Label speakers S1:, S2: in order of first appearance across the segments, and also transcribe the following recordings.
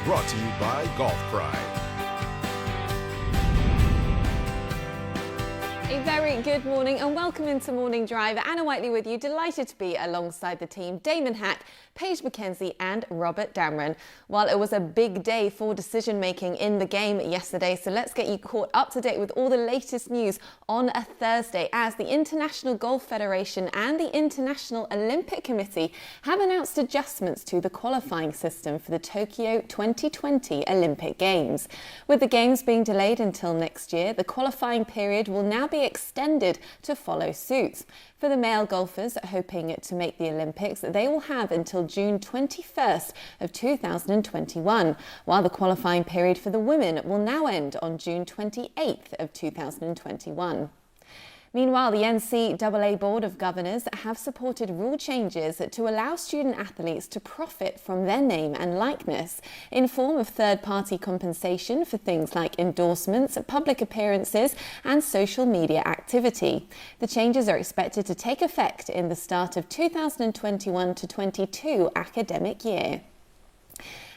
S1: Brought to you by Golf Pride.
S2: A very good morning and welcome into Morning Drive. Anna Whiteley with you, delighted to be alongside the team, Damon Hack, Paige McKenzie and Robert Damron. Well, it was a big day for decision making in the game yesterday, so let's get you caught up to date with all the latest news on a Thursday as the International Golf Federation and the International Olympic Committee have announced adjustments to the qualifying system for the Tokyo 2020 Olympic Games. With the Games being delayed until next year, the qualifying period will now be extended to follow suit. For the male golfers hoping to make the Olympics, they will have until June 21st of 2021, while the qualifying period for the women will now end on June 28th of 2021. Meanwhile, the NCAA Board of Governors have supported rule changes to allow student athletes to profit from their name and likeness in form of third-party compensation for things like endorsements, public appearances and social media activity. The changes are expected to take effect in the start of 2021-22 academic year.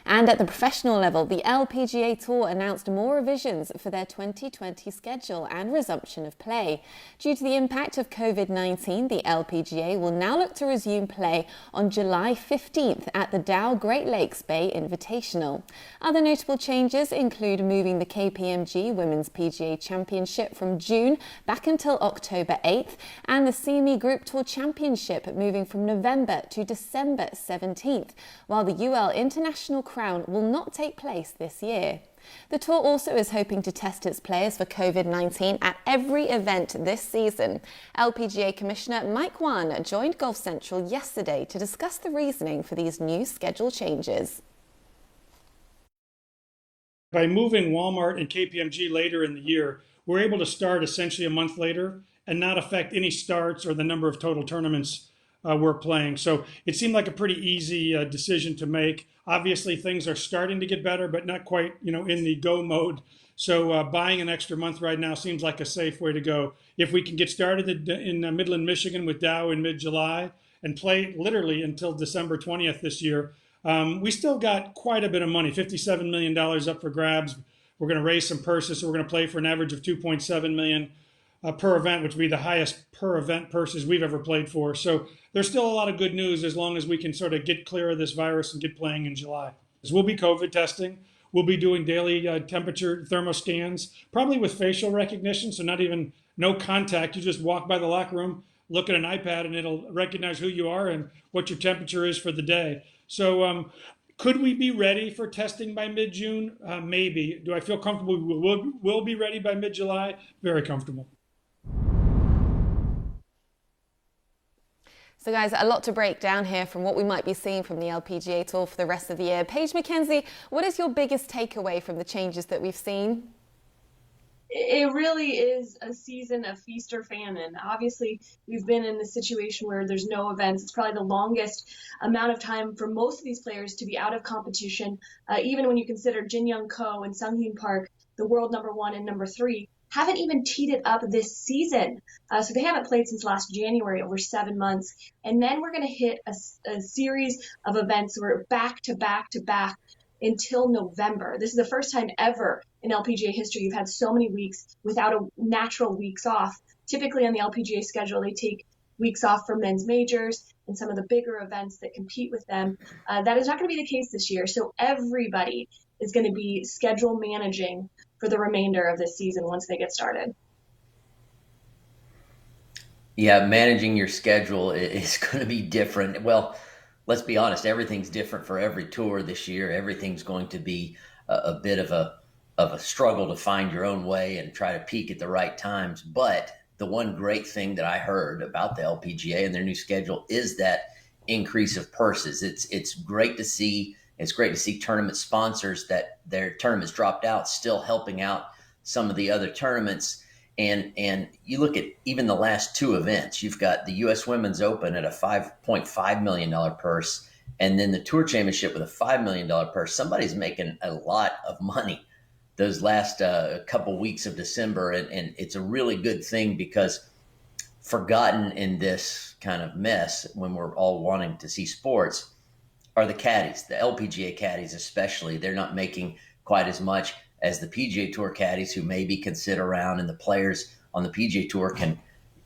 S2: And at the professional level, the LPGA Tour announced more revisions for their 2020 schedule and resumption of play. Due to the impact of COVID-19, the LPGA will now look to resume play on July 15th at the Dow Great Lakes Bay Invitational. Other notable changes include moving the KPMG Women's PGA Championship from June back until October 8th and the CME Group Tour Championship moving from November to December 17th, while the UL International Crown will not take place this year. The tour also is hoping to test its players for COVID-19 at every event this season. LPGA Commissioner Mike WHAN joined Golf Central yesterday to discuss the reasoning for these new schedule changes.
S3: By moving Walmart and KPMG later in the year, we're able to start essentially a month later and not affect any starts or the number of total tournaments we're playing. So it seemed like a pretty easy decision to make. Obviously, things are starting to get better, but not quite, in the go mode. So buying an extra month right now seems like a safe way to go. If we can get started in Midland, Michigan with Dow in mid-July and play literally until December 20th this year, we still got quite a bit of money, $57 million up for grabs. We're going to raise some purses, so we're going to play for an average of $2.7 million per event, which would be the highest per event purses we've ever played for. So there's still a lot of good news as long as we can sort of get clear of this virus and get playing in July. We'll be COVID testing. We'll be doing daily temperature thermoscans, probably with facial recognition, so no contact. You just walk by the locker room, look at an iPad, and it'll recognize who you are and what your temperature is for the day. So could we be ready for testing by mid-June? Maybe. Do I feel comfortable we'll be ready by mid-July? Very comfortable.
S2: So guys, a lot to break down here from what we might be seeing from the LPGA Tour for the rest of the year. Paige McKenzie, what is your biggest takeaway from the changes that we've seen?
S4: It really is a season of feast or famine. Obviously, we've been in this situation where there's no events. It's probably the longest amount of time for most of these players to be out of competition. Even when you consider Jin Young Ko and Sung Hyun Park, the world number 1 and number 3, haven't even teed it up this season. So they haven't played since last January, over 7 months. And then we're going to hit a series of events where we're back to back to back until November. This is the first time ever in LPGA history you've had so many weeks without a natural weeks off. Typically on the LPGA schedule, they take weeks off for men's majors and some of the bigger events that compete with them. That is not going to be the case this year. So everybody is going to be schedule managing for the remainder of this season once they get started.
S5: Yeah, managing your schedule is going to be different. Well, let's be honest, everything's different for every tour this year. Everything's going to be a bit of a struggle to find your own way and try to peak at the right times. But the one great thing that I heard about the LPGA and their new schedule is that increase of purses. It's great to see. It's great to see tournament sponsors that their tournaments dropped out still helping out some of the other tournaments. And you look at even the last 2 events. You've got the U.S. Women's Open at a $5.5 million purse, and then the Tour Championship with a $5 million purse. Somebody's making a lot of money those last couple weeks of December, and it's a really good thing because forgotten in this kind of mess when we're all wanting to see sports are the caddies, the LPGA caddies especially. They're not making quite as much as the PGA Tour caddies, who maybe can sit around, and the players on the PGA Tour can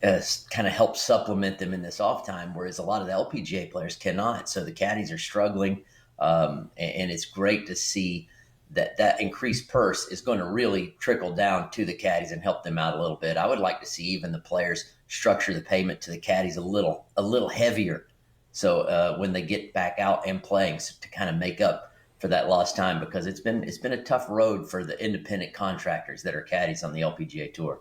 S5: kind of help supplement them in this off time, whereas a lot of the LPGA players cannot. So the caddies are struggling, and it's great to see that increased purse is going to really trickle down to the caddies and help them out a little bit. I would like to see even the players structure the payment to the caddies a little heavier, so when they get back out and playing, so to kind of make up for that lost time, because it's been a tough road for the independent contractors that are caddies on the LPGA Tour.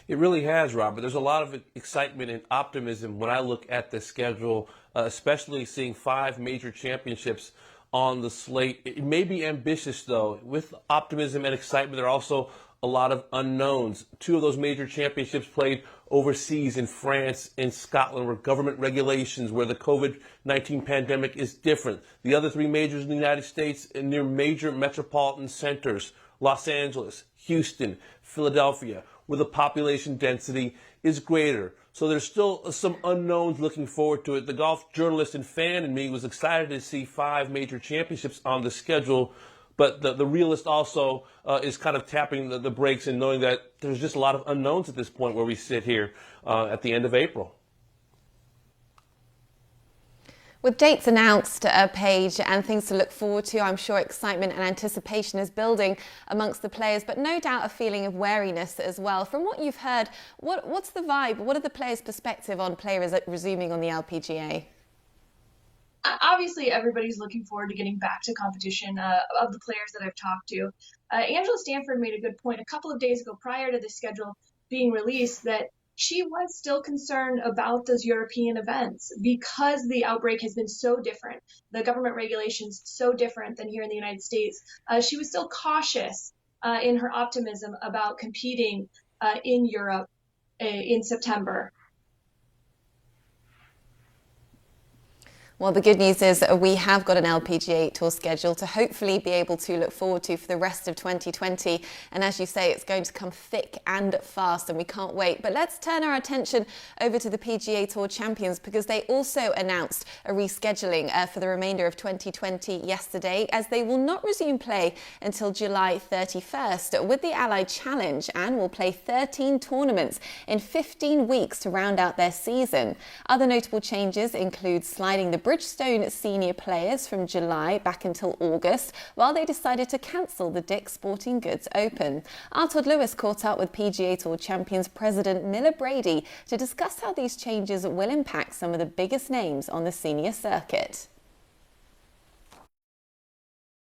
S6: It really has, Robert. There's a lot of excitement and optimism when I look at the schedule, especially seeing 5 major championships on the slate. It may be ambitious, though. With optimism and excitement, there are also a lot of unknowns. 2 of those major championships played overseas in France and Scotland, where government regulations, where the COVID-19 pandemic is different. The other 3 majors in the United States and near major metropolitan centers, Los Angeles, Houston, Philadelphia, where the population density is greater. So there's still some unknowns looking forward to it. The golf journalist and fan in me was excited to see 5 major championships on the schedule, but the realist also is kind of tapping the brakes and knowing that there's just a lot of unknowns at this point where we sit here at the end of April.
S2: With dates announced, Paige, and things to look forward to, I'm sure excitement and anticipation is building amongst the players, but no doubt a feeling of wariness as well. From what you've heard, what's the vibe? What are the players' perspective on players resuming on the LPGA?
S4: Obviously, everybody's looking forward to getting back to competition of the players that I've talked to. Angela Stanford made a good point a couple of days ago prior to the schedule being released that she was still concerned about those European events because the outbreak has been so different, the government regulations so different than here in the United States. She was still cautious in her optimism about competing in Europe in September.
S2: Well, the good news is that we have got an LPGA Tour schedule to hopefully be able to look forward to for the rest of 2020. And as you say, it's going to come thick and fast, and we can't wait. But let's turn our attention over to the PGA Tour champions, because they also announced a rescheduling for the remainder of 2020 yesterday, as they will not resume play until July 31st with the Allied Challenge, and will play 13 tournaments in 15 weeks to round out their season. Other notable changes include sliding the Bridgestone senior players from July back until August, while they decided to cancel the Dick's Sporting Goods Open. Our Todd Lewis caught up with PGA Tour champions president Miller Brady to discuss how these changes will impact some of the biggest names on the senior circuit.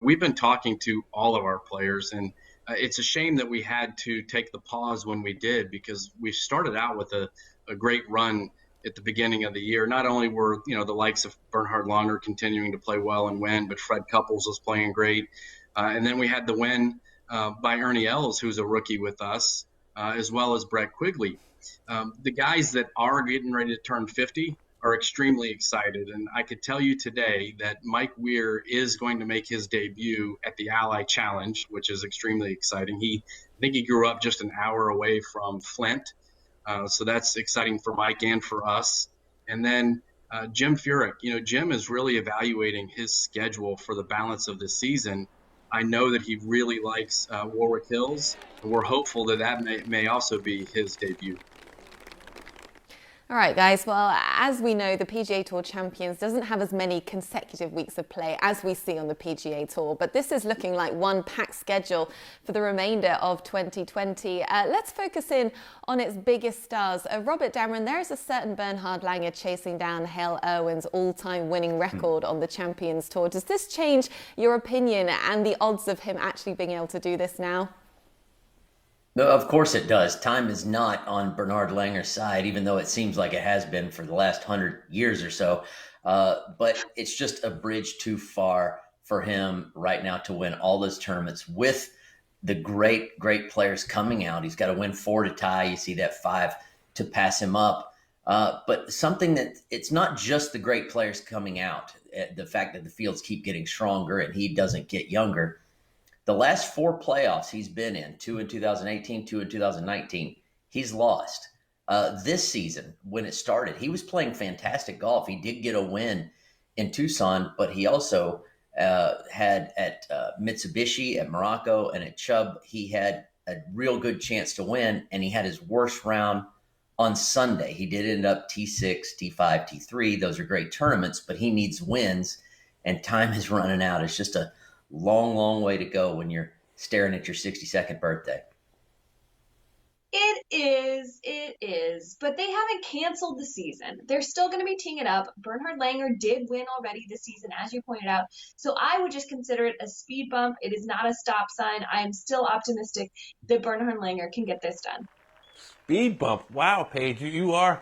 S7: We've been talking to all of our players, and it's a shame that we had to take the pause when we did, because we started out with a great run at the beginning of the year. Not only were, the likes of Bernhard Langer continuing to play well and win, but Fred Couples was playing great. And then we had the win by Ernie Els, who's a rookie with us, as well as Brett Quigley. The guys that are getting ready to turn 50 are extremely excited. And I could tell you today that Mike Weir is going to make his debut at the Allied Challenge, which is extremely exciting. I think he grew up just an hour away from Flint. So that's exciting for Mike and for us. And then Jim Furyk, Jim is really evaluating his schedule for the balance of the season. I know that he really likes Warwick Hills, and we're hopeful that may also be his debut.
S2: All right, guys. Well, as we know, the PGA Tour champions doesn't have as many consecutive weeks of play as we see on the PGA Tour, but this is looking like one packed schedule for the remainder of 2020. Let's focus in on its biggest stars. Robert Damron, there is a certain Bernhard Langer chasing down HALE Irwin's all-time winning record on the Champions Tour. Does this change your opinion and the odds of him actually being able to do this now?
S5: No, of course it does. Time is not on Bernhard Langer's side, even though it seems like it has been for the last 100 years or so. But it's just a bridge too far for him right now to win all those tournaments with the great, great players coming out. He's got to win 4 to tie. You see that 5 to pass him up. But something that it's not just the great players coming out, the fact that the fields keep getting stronger and he doesn't get younger. The last 4 playoffs he's been in, 2 in 2018, 2 in 2019, he's lost. this season when it started. He was playing fantastic golf. He did get a win in Tucson, but he also had at Mitsubishi, at Morocco, and at Chubb, he had a real good chance to win, and he had his worst round on Sunday. He did end up T6, T5, T3. Those are great tournaments, but he needs wins, and time is running out. It's just a long, long way to go when you're staring at your 62nd birthday.
S4: It is, but they haven't canceled the season. They're still going to be teeing it up. Bernhard Langer did win already this season, as you pointed out. So I would just consider it a speed bump. It is not a stop sign. I am still optimistic that Bernhard Langer can get this done.
S6: Speed bump. Wow, Paige, you are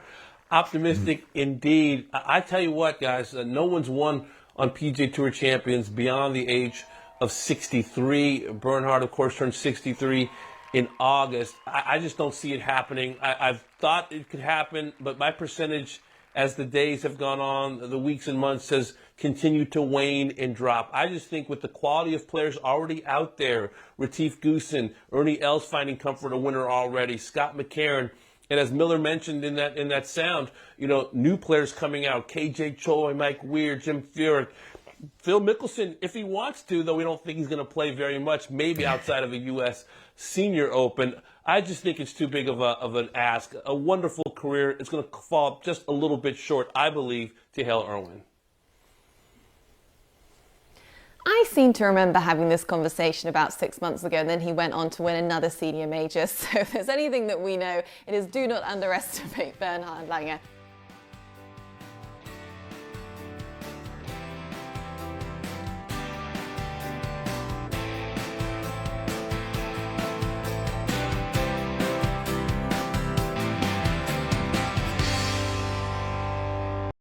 S6: optimistic indeed. I tell you what, guys, no one's won on PGA Tour Champions beyond the age of 63. Bernhard, of course, turned 63 in August. I just don't see it happening. I've thought it could happen, but my percentage as the days have gone on, the weeks and months, has continued to wane and drop. I just think with the quality of players already out there, Retief Goosen, Ernie Els finding comfort a winner already, Scott McCarron, and as Miller mentioned in that sound, new players coming out, KJ Choi, Mike Weir, Jim Furyk, Phil Mickelson, if he wants to, though we don't think he's going to play very much, maybe outside of a U.S. Senior Open. I just think it's too big of an ask. A wonderful career. It's going to fall just a little bit short, I believe, to HALE IRWIN.
S2: I seem to remember having this conversation about 6 months ago, and then he went on to win another senior major. So if there's anything that we know, it is do not underestimate Bernhard Langer.